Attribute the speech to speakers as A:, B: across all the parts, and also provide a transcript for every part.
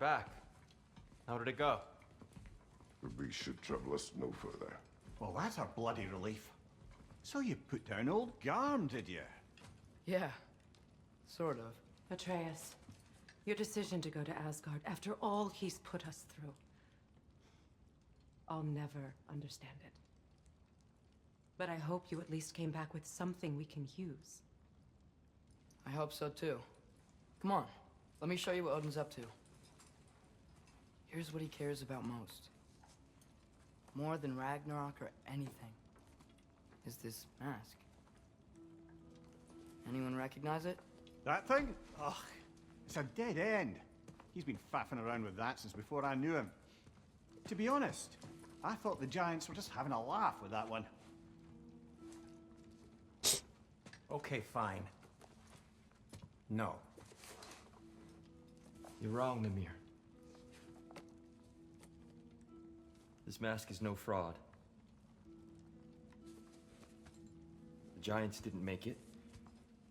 A: back. How did it go?
B: The beast should trouble us no further.
C: Well, that's a bloody relief. So you put down old Garm, did you?
D: Yeah, sort of.
E: Atreus, your decision to go to Asgard after all he's put us through. I'll never understand it. But I hope you at least came back with something we can use.
D: I hope so too. Come on, let me show you what Odin's up to. Here's what he cares about most. More than Ragnarok or anything, is this mask. Anyone recognize it?
C: That thing? Ugh, it's a dead end. He's been faffing around with that since before I knew him. To be honest, I thought the giants were just having a laugh with that one.
A: Okay, fine. No. You're wrong, Mimir. This mask is no fraud. The giants didn't make it,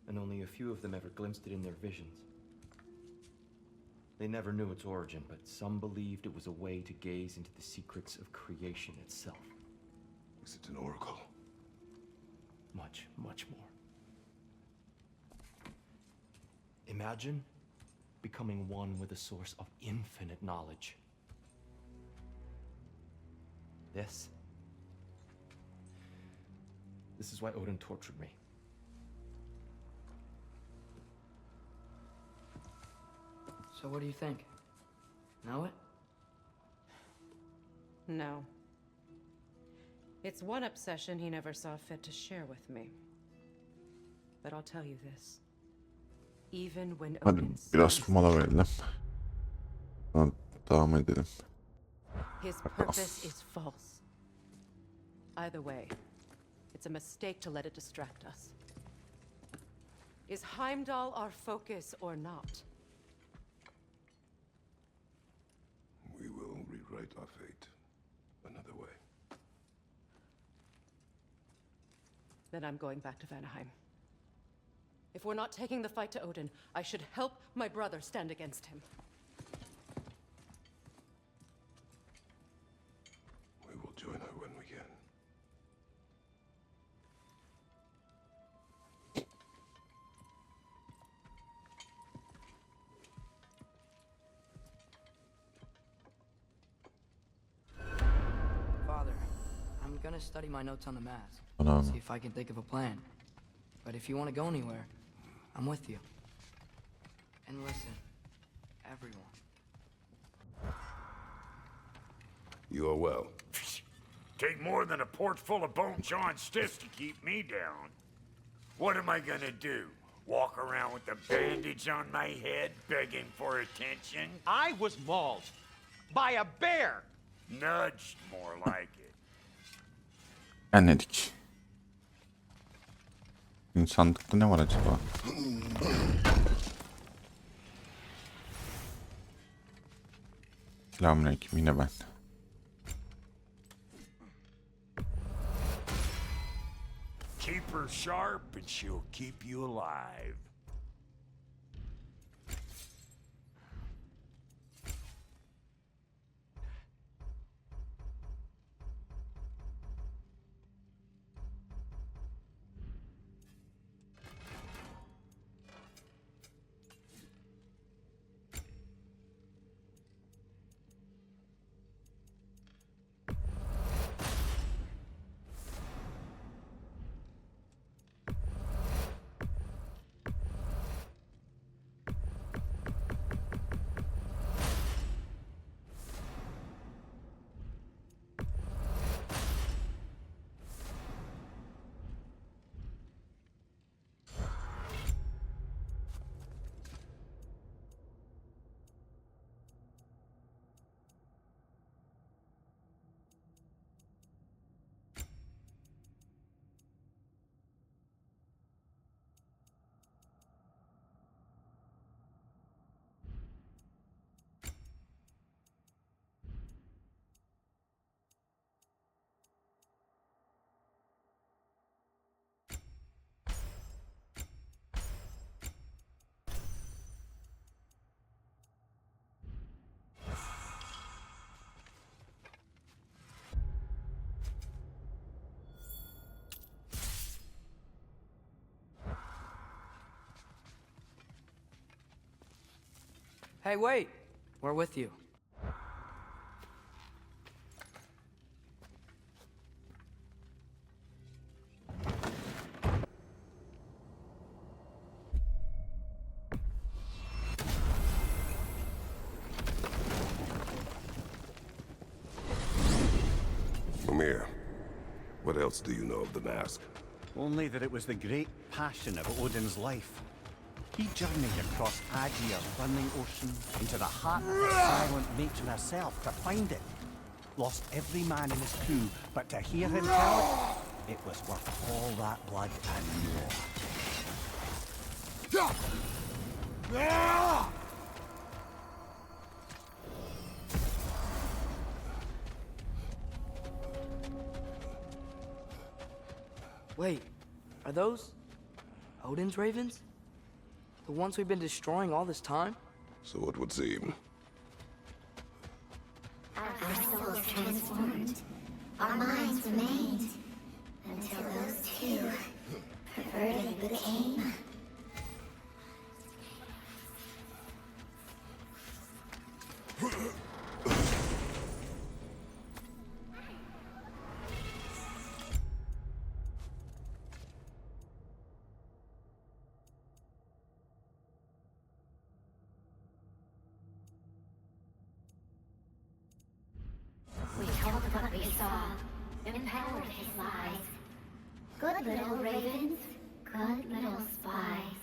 A: and only a few of them ever glimpsed it in their visions. They never knew its origin, but some believed it was a way to gaze into the secrets of creation itself.
B: Is it an oracle?
A: Much, much more. Imagine becoming one with a source of infinite knowledge. This is why Odin tortured me.
D: So what do you think? Know it?
E: No. It's one obsession he never saw fit to share with me. But I'll tell you this. Even when
F: Hadi
E: Odin
F: biraz mola verelim. Sonra devam edelim.
E: his purpose is false. Either way, it's a mistake to let it distract us. Is Heimdall our focus or not?
B: We will rewrite our fate another way.
E: Then I'm going back to Vanaheim. If we're not taking the fight to Odin, I should help my brother stand against him.
B: We will join her when we can.
D: Father, I'm gonna study my notes on the mask.
F: Tamam.
D: See if I can think of a plan. But if you want to go anywhere, I'm with you. And listen, everyone.
B: You are well.
G: Take more than a port full of bone-chawing stiffs to keep me down. What am I gonna do? Walk around with a bandage on my head, begging for attention?
H: I was mauled by a bear.
G: Nudged, more like it.
F: Anladık. Sandıkta ne var acaba? Selamünaleyküm, yine ben.
G: Keep her sharp and she'll keep you alive.
D: Hey, wait. We're with you.
B: Mimir, what else do you know of the mask?
C: Only that it was the great passion of Odin's life. He journeyed across Aegir's burning ocean into the heart of the silent nature herself to find it. Lost every man in his crew, but to hear him tell it, it was worth all that blood and more.
D: Wait, are those Odin's ravens? The ones we've been destroying all this time?
B: So it would seem.
I: Our souls transformed. Our minds remained. Until those two perverted became. We told what we saw, empowered his lies. Good little ravens, good little spies.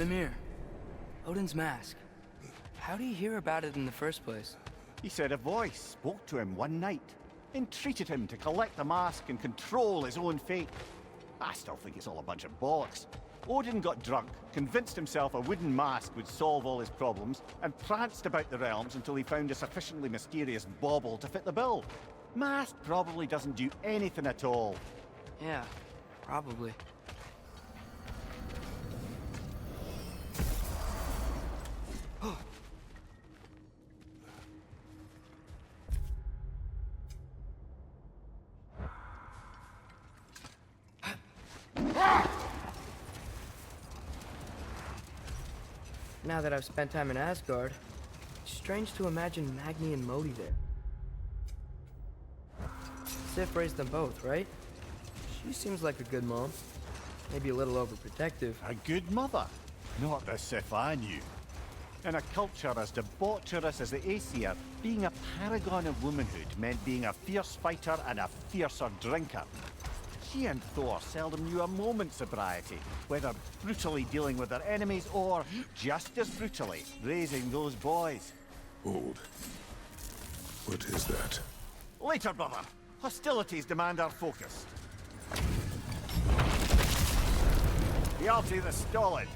D: Mimir, Odin's mask. How did he hear about it in the first place?
C: He said a voice spoke to him one night, entreated him to collect the mask and control his own fate. I still think it's all a bunch of bollocks. Odin got drunk, convinced himself a wooden mask would solve all his problems, and pranced about the realms until he found a sufficiently mysterious bauble to fit the bill. Mask probably doesn't do anything at all.
D: Yeah, probably. Now that I've spent time in Asgard, it's strange to imagine Magni and Modi there. Sif raised them both, right? She seems like a good mom. Maybe a little overprotective.
C: A good mother? Not the Sif I knew. In a culture as debaucherous as the Aesir, being a paragon of womanhood meant being a fierce fighter and a fiercer drinker. She and Thor seldom knew a moment's sobriety, whether brutally dealing with their enemies or, just as brutally, raising those boys.
B: Hold. What is that?
C: Later, brother. Hostilities demand our focus. Hjalti the Stolid.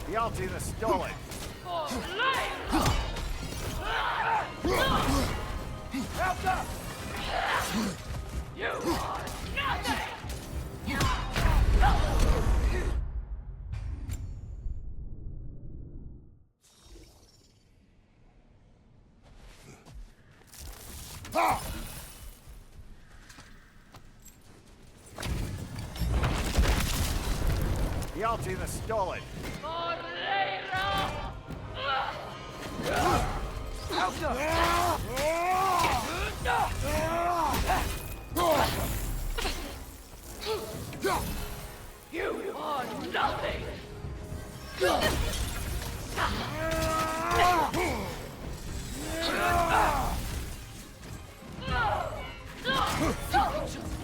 C: Hjalti the Stolid.
J: You are nothing!
C: Hjalti the Stolid.
J: You are nothing!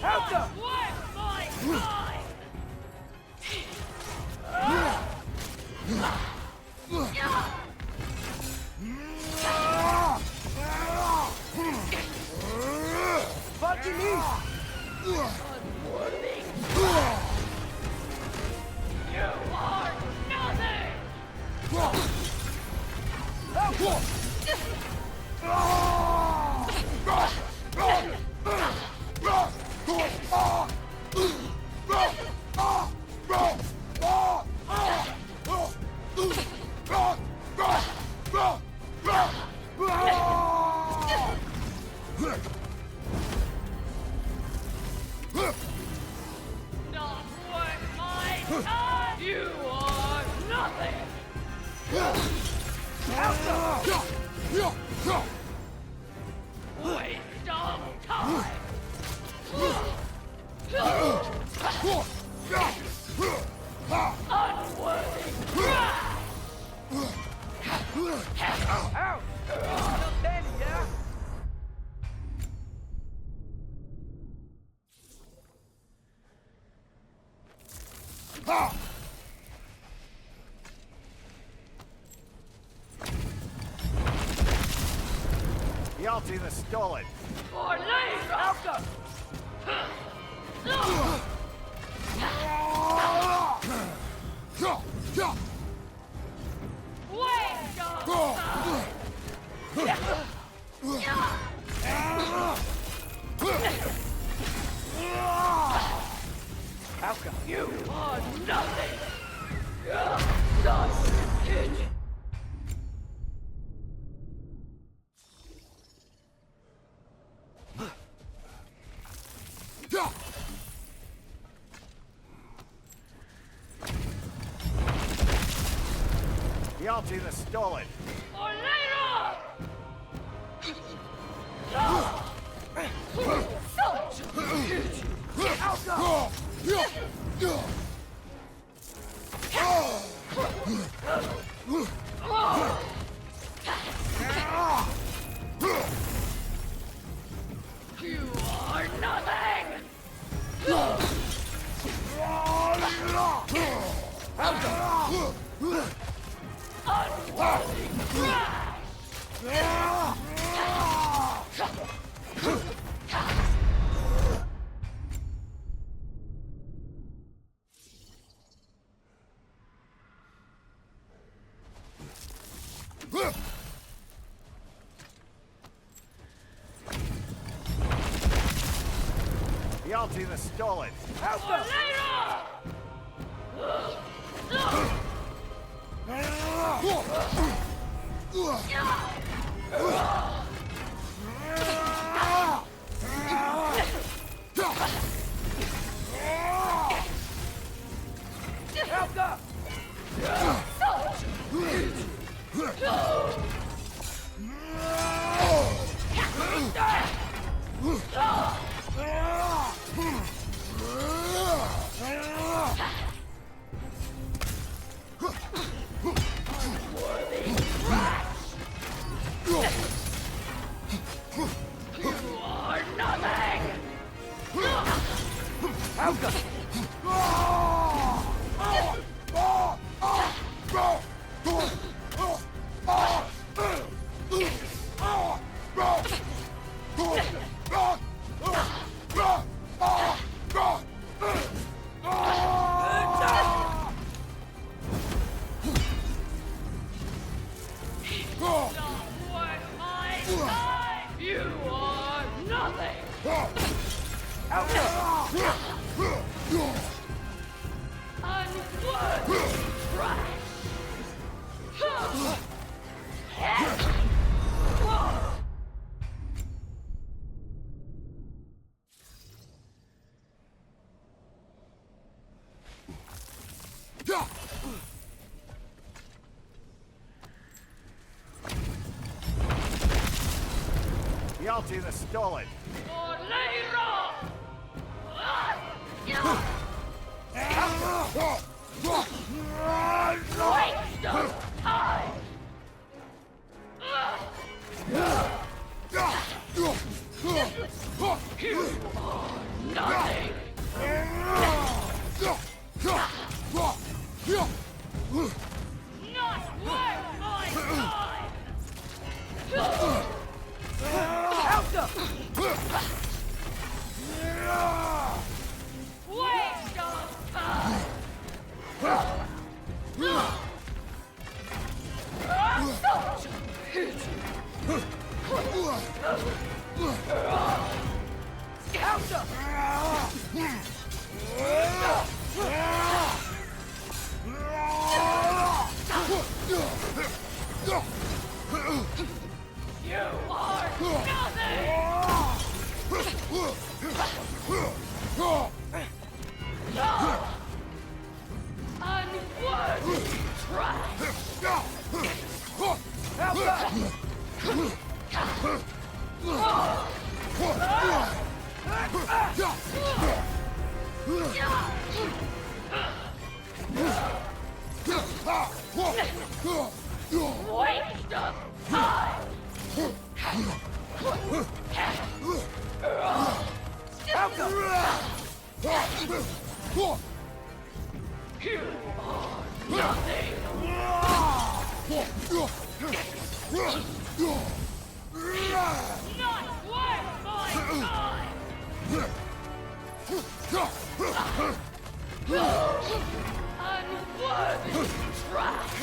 J: Help! Where's my mind?
C: What do you mean?
J: Unworthy! You are nothing! Not worth my time! You are nothing! Waste of time! Unworthy! Ow! Not dead, yeah?
C: Hjalti the Stolid.
J: For later! Waste of time! Outcome. You are nothing. Son bitch.
C: HJALTİ the stolen.
J: Or later! You are nothing! Unworthy trash!
C: HJALTİ the stolen.
J: Or later! You are nothing! Unworthy trash!
C: HJALTİ the stolen.
J: Or later! Waste of time! You are nothing! Not worth my time! Waste of time! You are nothing! Unworthy trash! Waste of time! You are nothing! Not worth my time! Unworthy trash!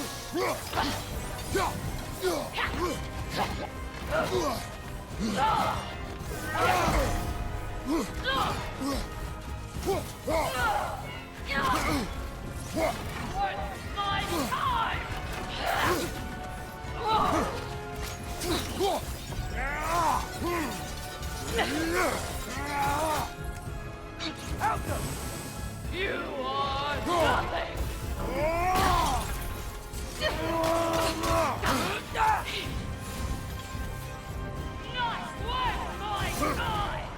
J: What's my time? You are nothing. Not worth my time.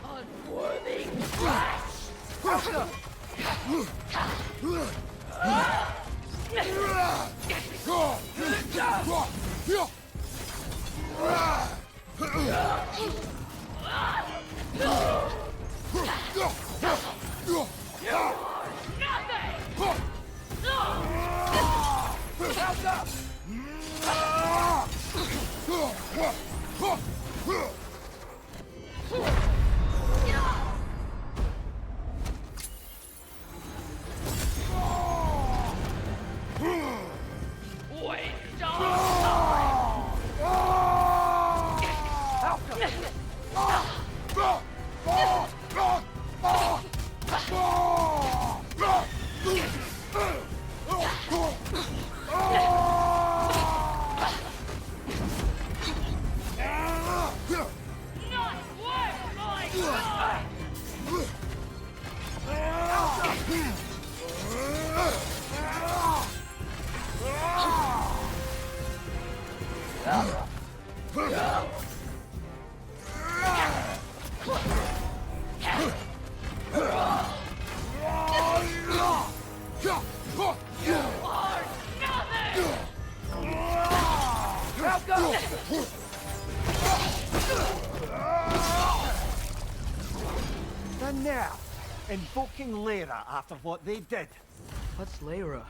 J: Unworthy trash. Waste of not worth my time. You are nothing.
C: The nerve! Invoking Lyra after what they did.
D: What's Lyra?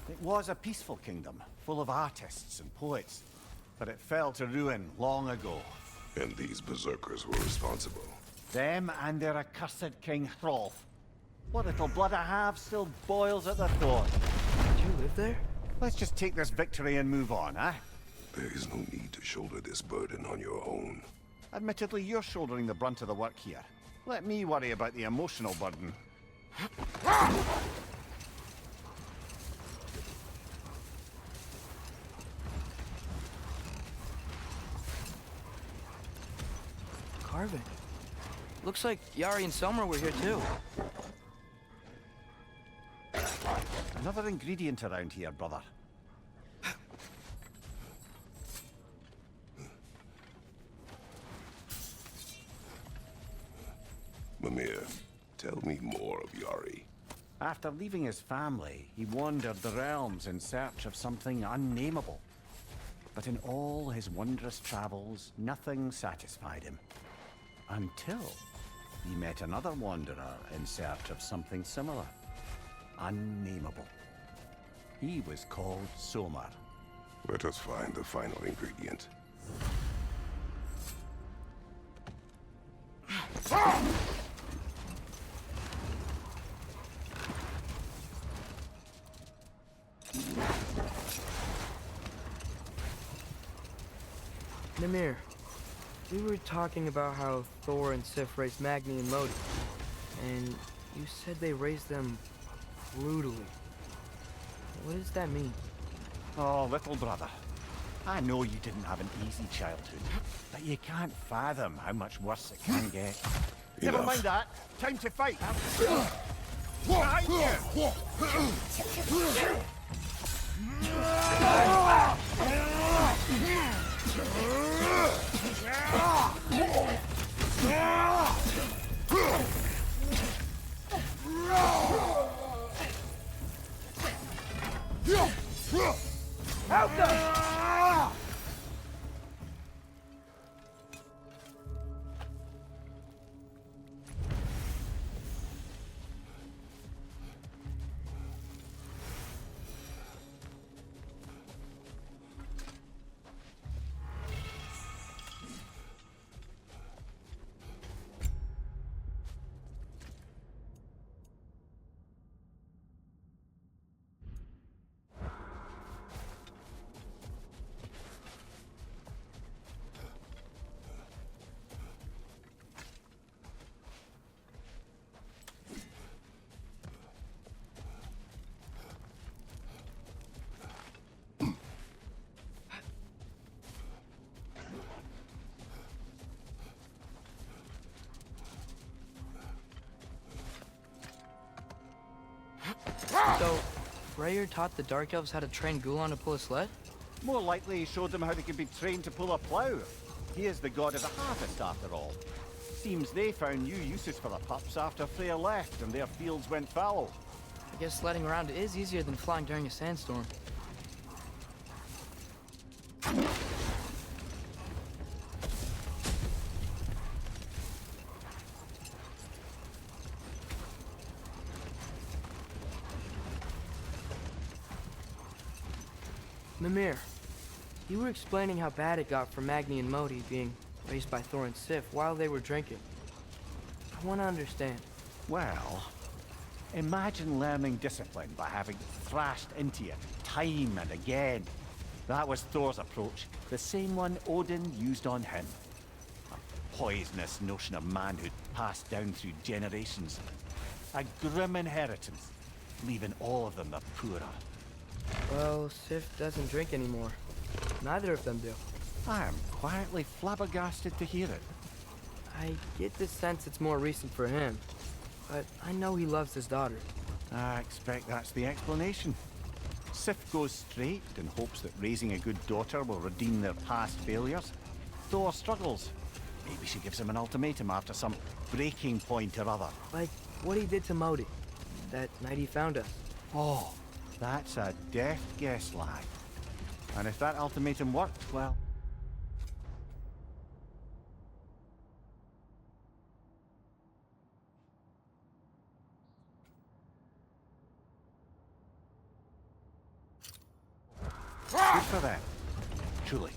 C: It was a peaceful kingdom, full of artists and poets. But it fell to ruin long ago.
B: And these berserkers were responsible.
C: Them and their accursed King Hrolf. What little blood I have still boils at the thought.
D: Did you live there?
C: Let's just take this victory and move on, eh?
B: There is no need to shoulder this burden on your own.
C: Admittedly, you're shouldering the brunt of the work here. Let me worry about the emotional burden.
D: Carving. Looks like Yari and Selmer were here too.
C: Another ingredient around here, brother.
B: Mimir, tell me more of Yari.
C: After leaving his family, he wandered the realms in search of something unnameable. But in all his wondrous travels, nothing satisfied him. Until he met another wanderer in search of something similar. Unnameable. He was called Somar.
B: Let us find the final ingredient.
D: Mimir, we were talking about how Thor and Sif raised Magni and Lodi, and you said they raised them brutally. What does that mean?
C: Oh, little brother. I know you didn't have an easy childhood, but you can't fathom how much worse it can get. Never
B: Enough.
C: mind that. Time to fight. Behind you!
D: Freyr taught the Dark Elves how to train Gulan to pull a sled?
C: More likely he showed them how they could be trained to pull a plough. He is the god of the harvest, after all. Seems they found new uses for the pups after Freyr left and their fields went fallow.
D: I guess sledding around is easier than flying during a sandstorm. Mimir, you were explaining how bad it got for Magni and Modi being raised by Thor and Sif while they were drinking. I want to understand.
C: Well, imagine learning discipline by having thrashed into you time and again. That was Thor's approach, the same one Odin used on him. A poisonous notion of manhood passed down through generations. A grim inheritance, leaving all of them the poorer.
D: Well, Sif doesn't drink anymore. Neither of them do.
C: I am quietly flabbergasted to hear it.
D: I get the sense it's more recent for him, but I know he loves his daughter.
C: I expect that's the explanation. Sif goes straight and hopes that raising a good daughter will redeem their past failures. Thor struggles. Maybe she gives him an ultimatum after some breaking point or other.
D: Like what he did to Modi, that night he found us.
C: Oh, that's a deft guess, lad. And if that ultimatum worked, well... good for them. Truly.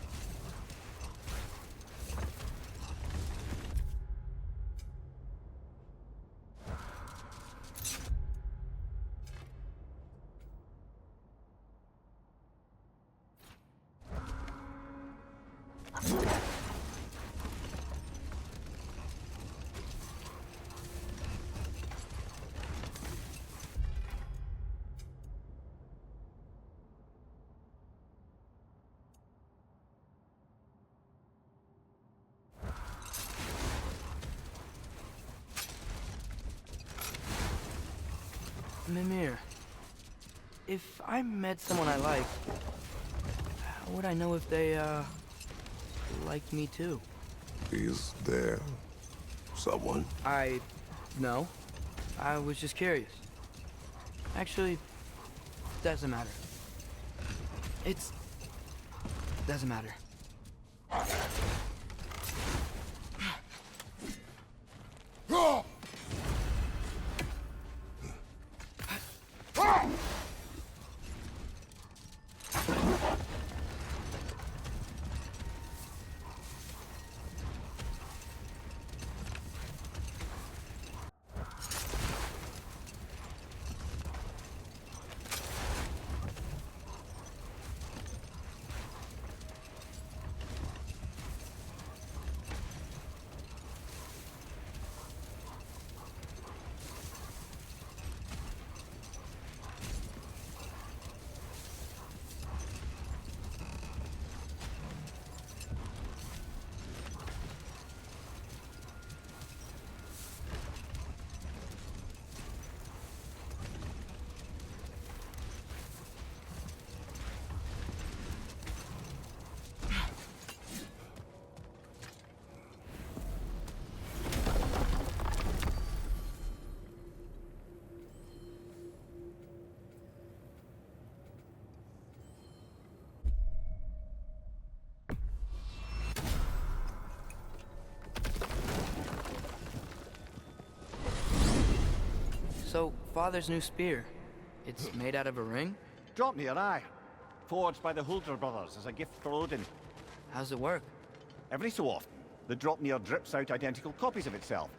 D: Mimir, if I met someone I liked, how would I know if they, liked me too?
B: Is there someone?
D: No. I was just curious. Actually, doesn't matter. Doesn't matter. So, Father's new spear, it's made out of a ring?
C: Drop me your eye. Forged by the Huldra brothers as a gift for Odin.
D: How's it work?
C: Every so often, the Dropnir drips out identical copies of itself.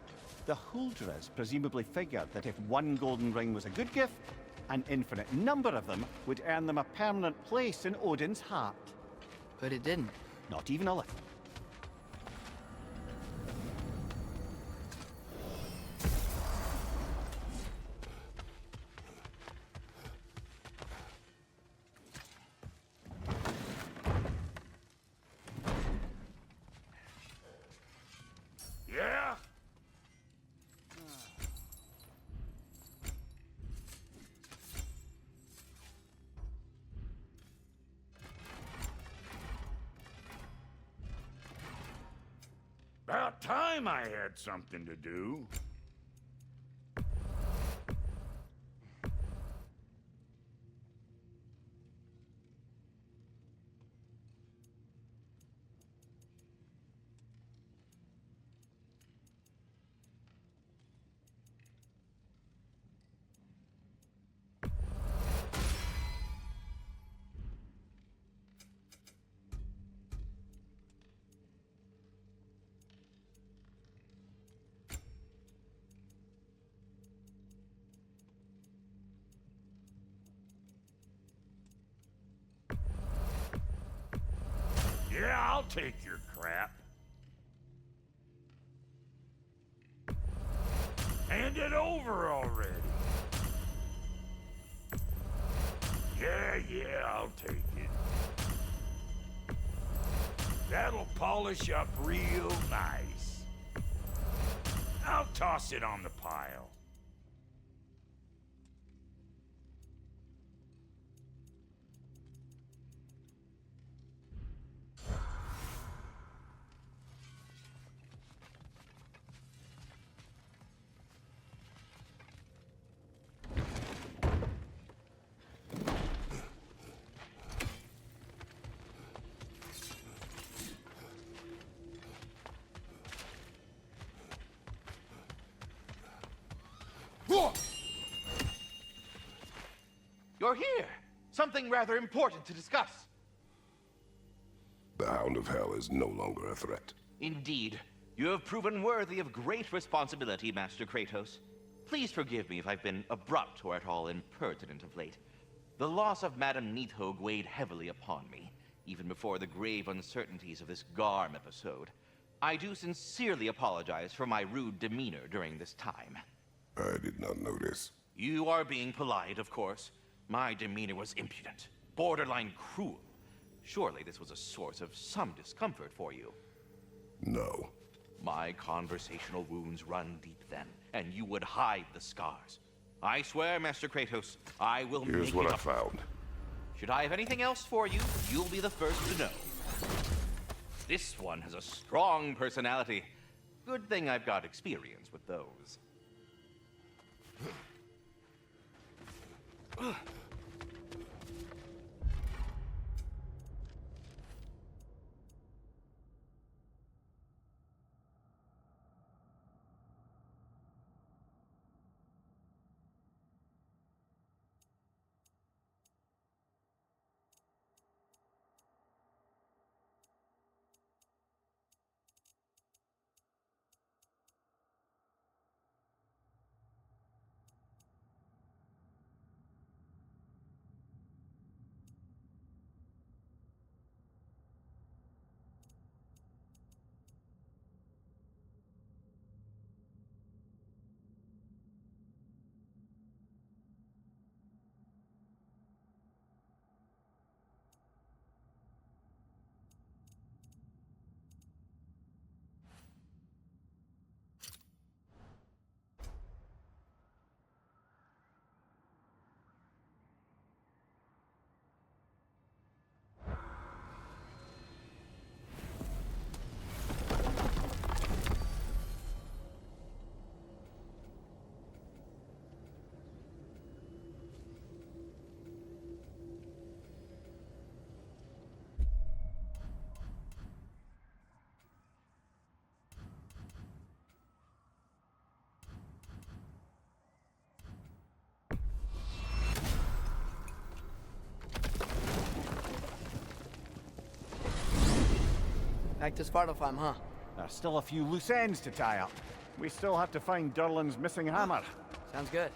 C: The Huldras presumably figured that if one golden ring was a good gift, an infinite number of them would earn them a permanent place in Odin's heart.
D: But it didn't.
C: Not even a little.
G: Yeah? About time I had something to do. Yeah, I'll take your crap. Hand it over already. Yeah, I'll take it. That'll polish up real nice. I'll toss it on the pile.
H: You're here. Something rather important to discuss.
B: The Hound of Hell is no longer a threat.
H: Indeed. You have proven worthy of great responsibility, Master Kratos. Please forgive me if I've been abrupt or at all impertinent of late. The loss of Madame Needhog weighed heavily upon me, even before the grave uncertainties of this Garm episode. I do sincerely apologize for my rude demeanor during this time.
B: I did not notice.
H: You are being polite, of course. My demeanor was impudent, borderline cruel. Surely this was a source of some discomfort for you.
B: No.
H: My conversational wounds run deep then, and you would hide the scars. I swear, Master Kratos, I will
B: Here's
H: make
B: what
H: it
B: I
H: up.
B: found.
H: Should I have anything else for you, you'll be the first to know. This one has a strong personality. Good thing I've got experience with those.
D: Back to Svartalfheim, huh?
C: There's still a few loose ends to tie up. We still have to find Durlin's missing hammer.
D: Sounds good.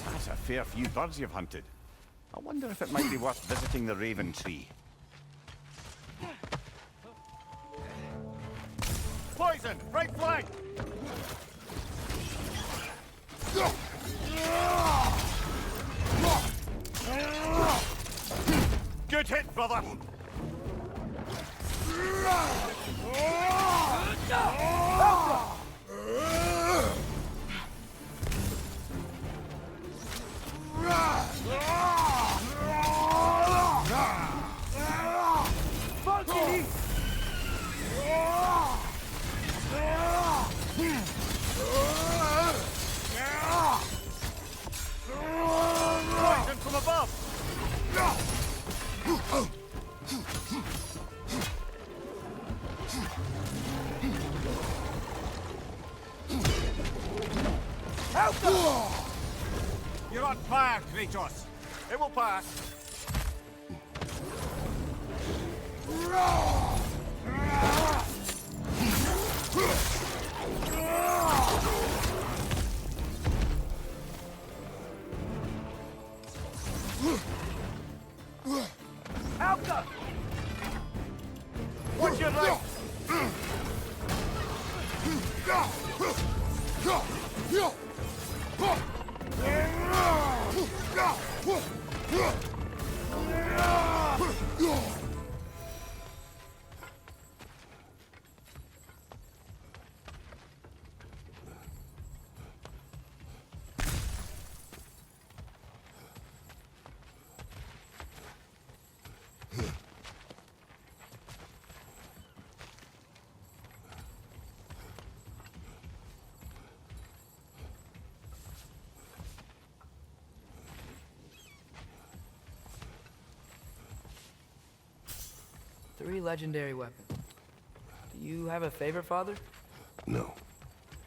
C: That's a fair few birds you've hunted. I wonder if it might be worth visiting the Raven Tree. Poison! Right flank! Good hit, brother! Poison from above! You're on fire, Kratos. It will pass. Alka! Watch your right!
D: Three legendary weapons. Do you have a favorite, Father?
B: No.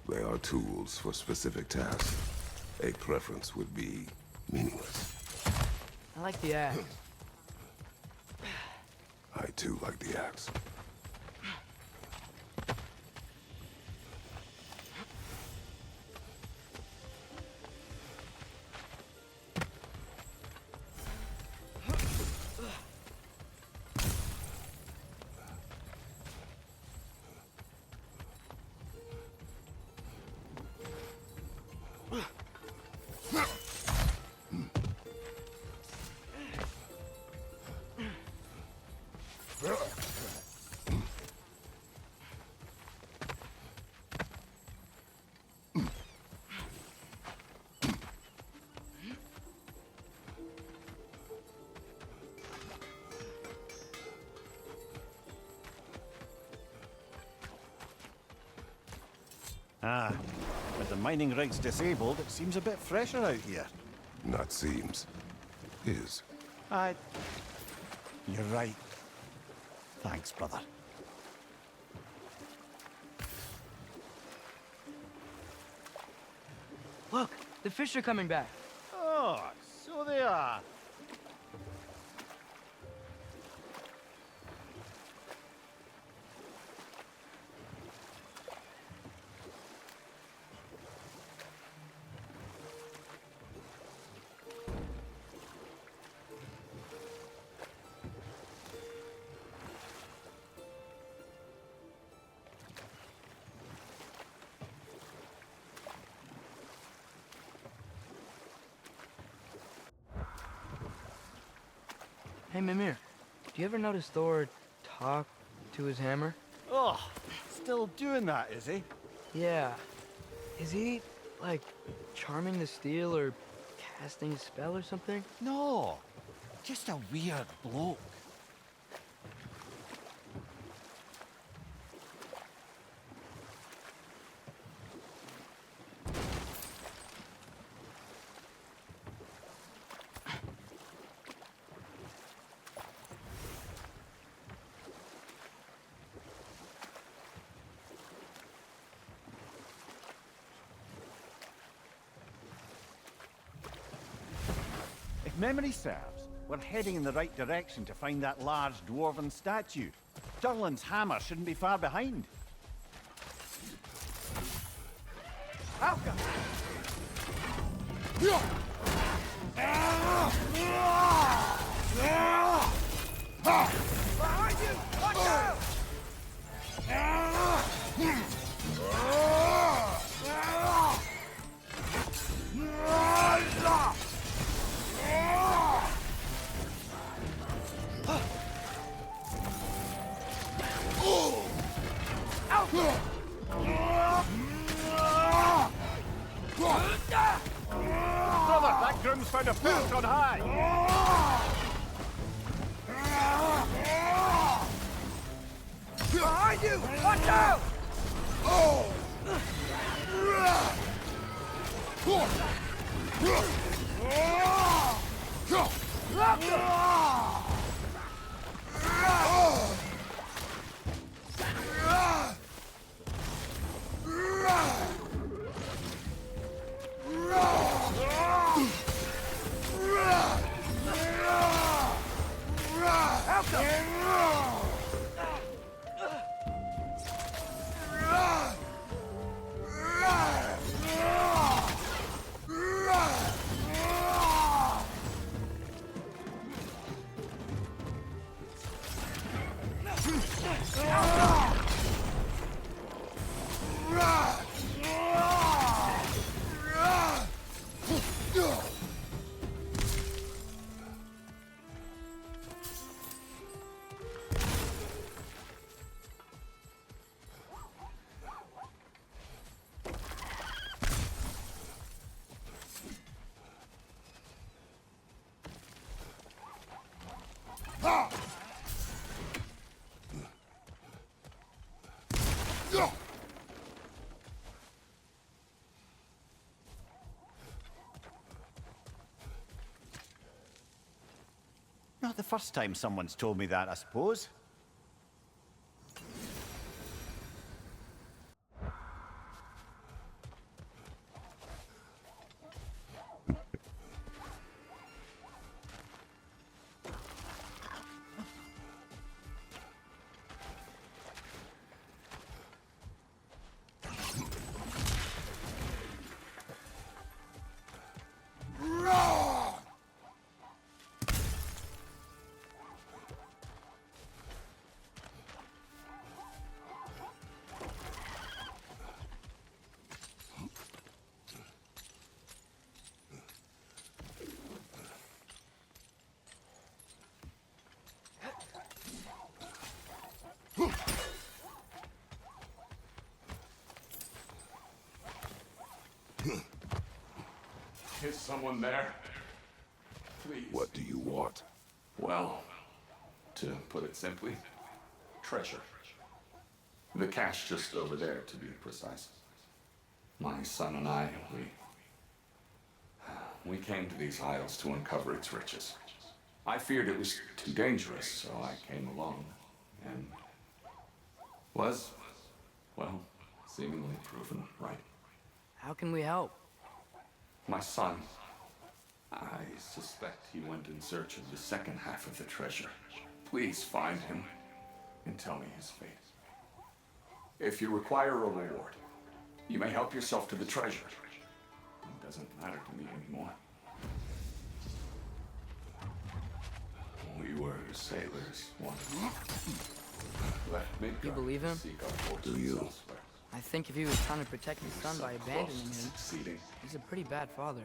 B: They are tools for specific tasks. A preference would be meaningless.
D: I like the axe.
B: I too like the axe.
C: Ah, with the mining rigs disabled, it seems a bit fresher out here.
B: Not seems. Is.
C: You're right. Thanks, brother.
D: Look, the fish are coming back.
C: Oh, so they are.
D: Hey, Mimir, do you ever notice Thor talk to his hammer?
C: Oh, still doing that, is he?
D: Yeah. Is he, like, charming the steel or casting a spell or something?
C: No, just a weird bloke. If memory serves, we're heading in the right direction to find that large dwarven statue. Durlin's hammer shouldn't be far behind. Alka! Behind you! Watch out! Brother, that groom's found a perch on high! Behind you! Watch out! Not the first time someone's told me that, I suppose.
K: Is someone there? Please.
B: What do you want?
K: Well, to put it simply, treasure. The cache just over there, to be precise. My son and I, we came to these isles to uncover its riches. I feared it was too dangerous, so I came along, and was, well, seemingly proven right.
D: How can we help?
K: My son, I suspect he went in search of the second half of the treasure. Please find him and tell me his fate. If you require a reward, you may help yourself to the treasure. It doesn't matter to me anymore. We were sailors once. Let Midgard
D: You believe him?
K: seek our fortunes
B: Do you?
K: elsewhere.
D: I think if he was trying to protect his son by abandoning him,
K: Succeeding.
D: he's a pretty bad father.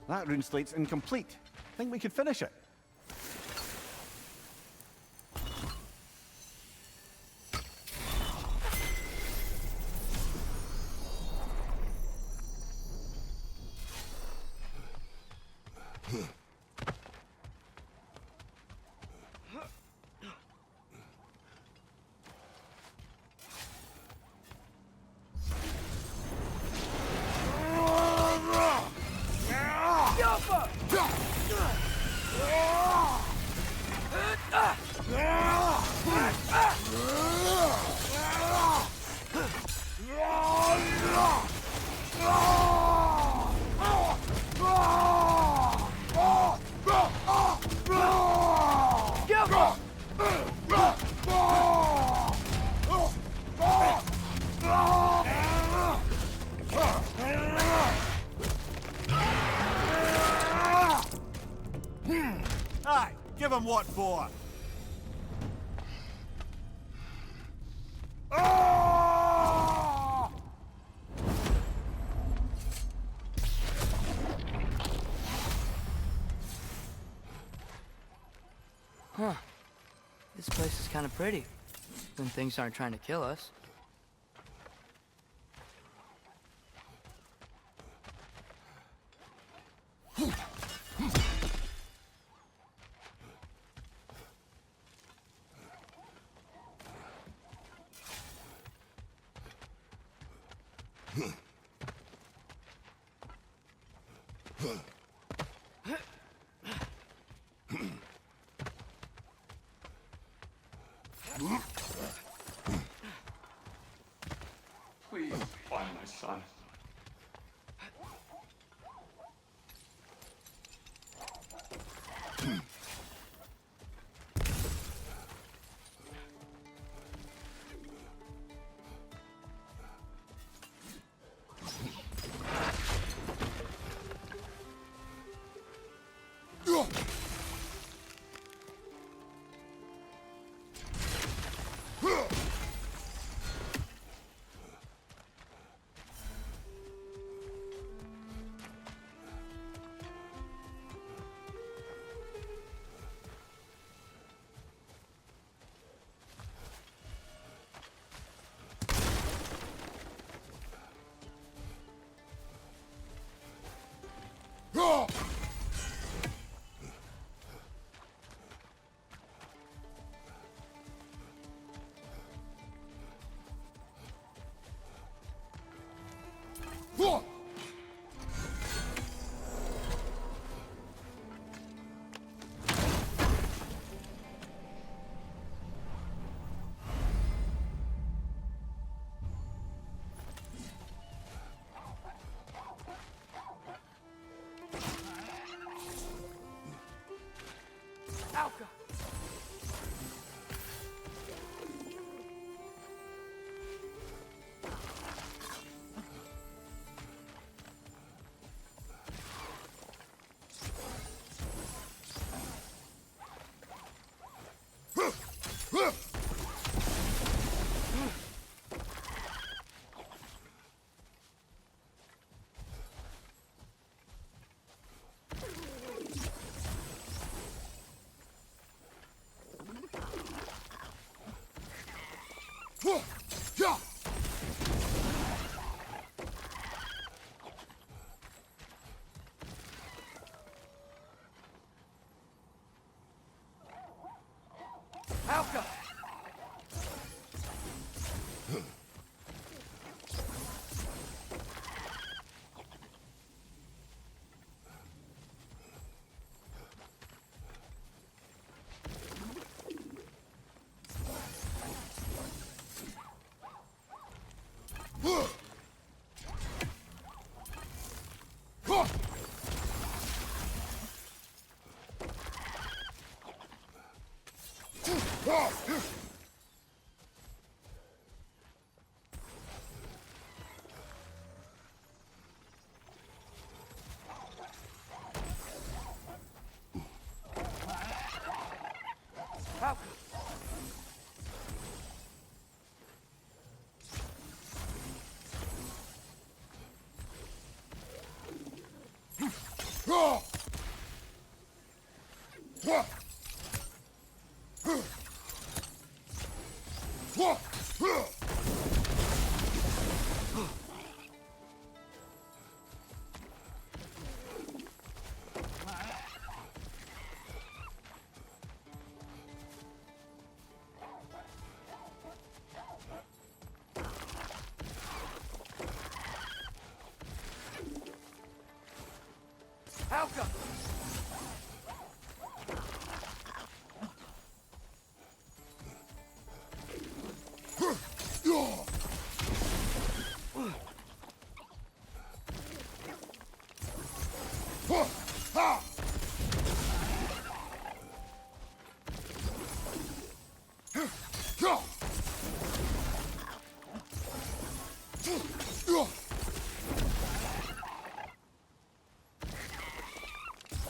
C: That rune slate's incomplete. Think we could finish it? Aye, give him what for.
D: Huh. This place is kind of pretty. When things aren't trying to kill us.
K: Please find my son.
D: Alka!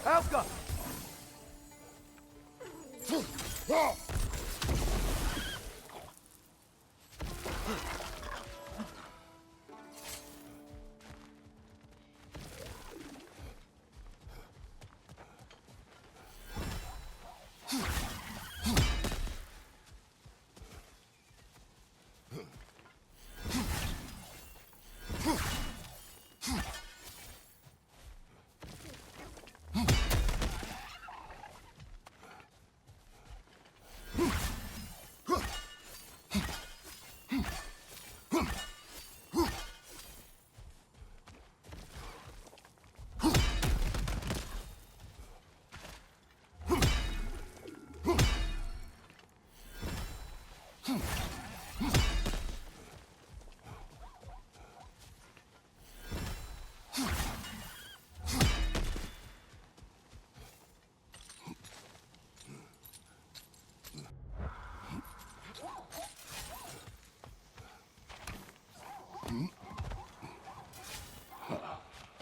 D: Alka!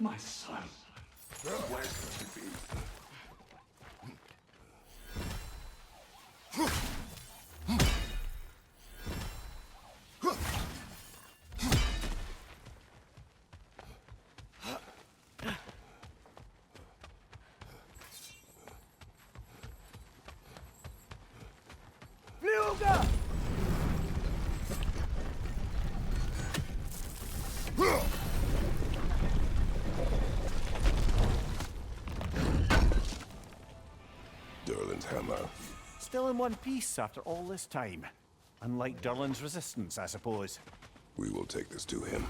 K: My son. Where could he be?
D: Fluga!
B: Durlin's hammer.
C: Still in one piece after all this time. Unlike Durlin's resistance, I suppose.
B: We will take this to him.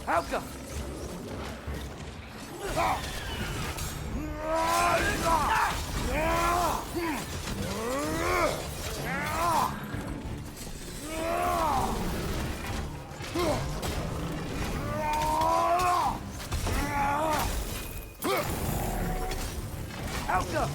D: Alka! Alka!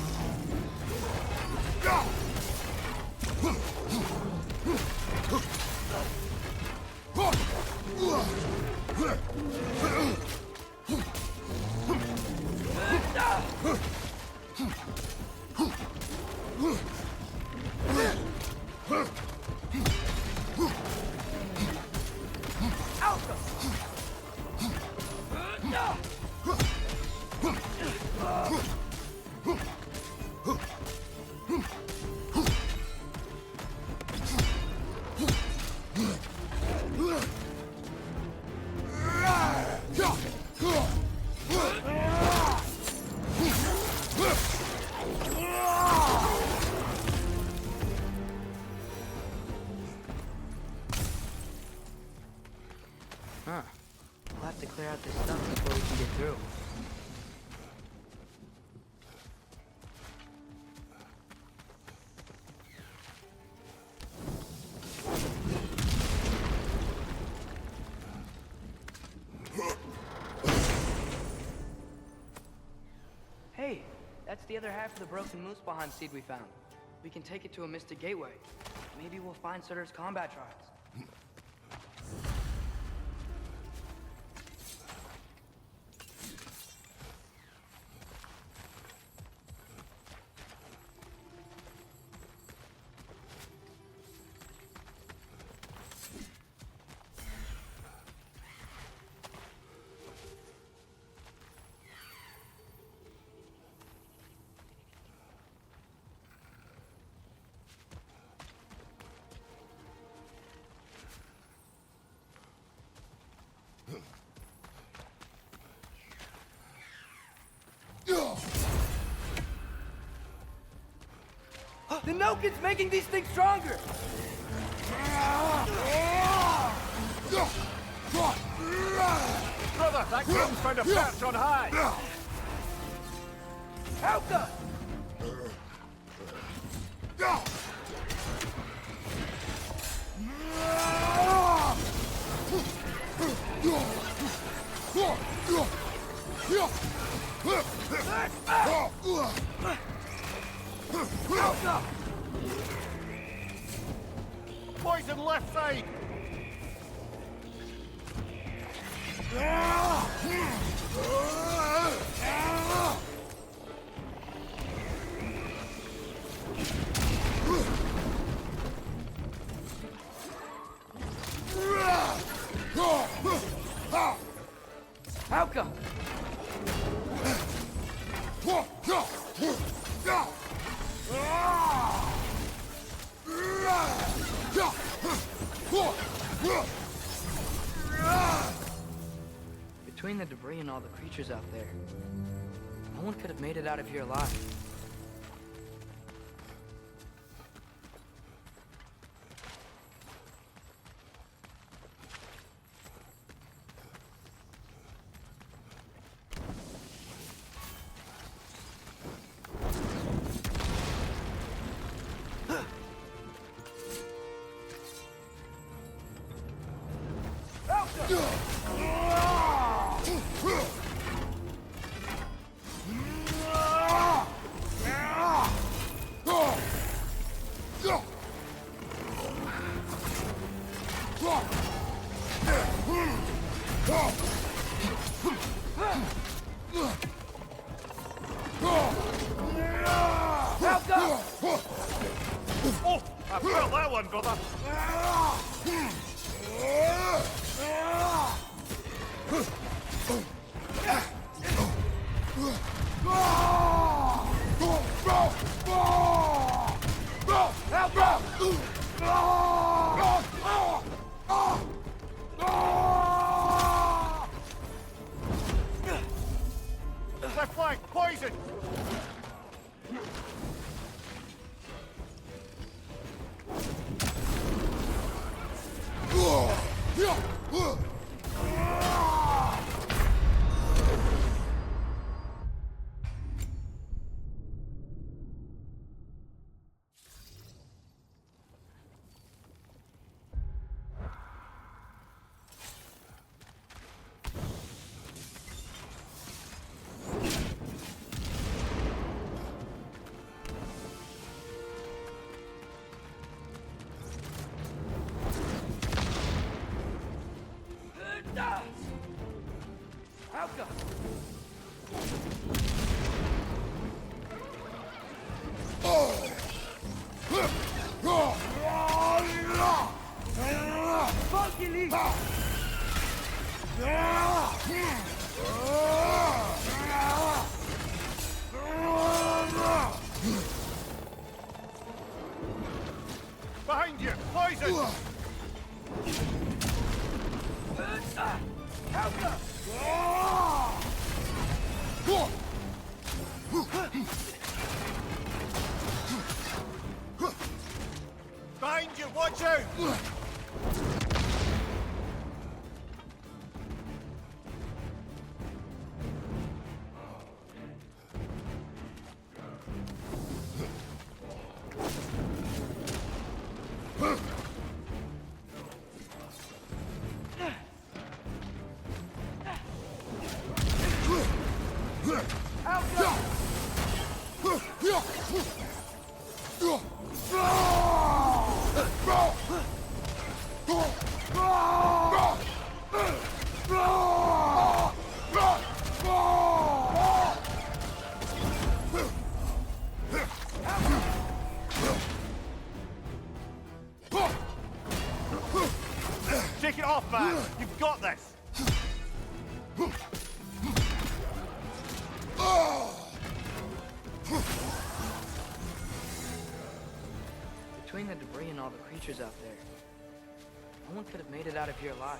D: Hey, that's the other half of the broken Muspelheim seed we found. We can take it to a mystic gateway. Maybe we'll find Surtur's combat trials. The Nokin's making these things stronger!
C: Brother, that Grom's found a perch on high!
D: Alka!
C: Poison left side!
D: Alka! Between the debris and all the creatures out there, no one could have made it out of here alive.
C: Oh, I felt that one, brother! Left flank, poison!
D: Alka! Funky Leaf!
C: Behind you, poison!
D: Alka!
C: Behind you, watch out! Shake it off, man! You've got this!
D: Between the debris and all the creatures out there, no one could have made it out of here alive.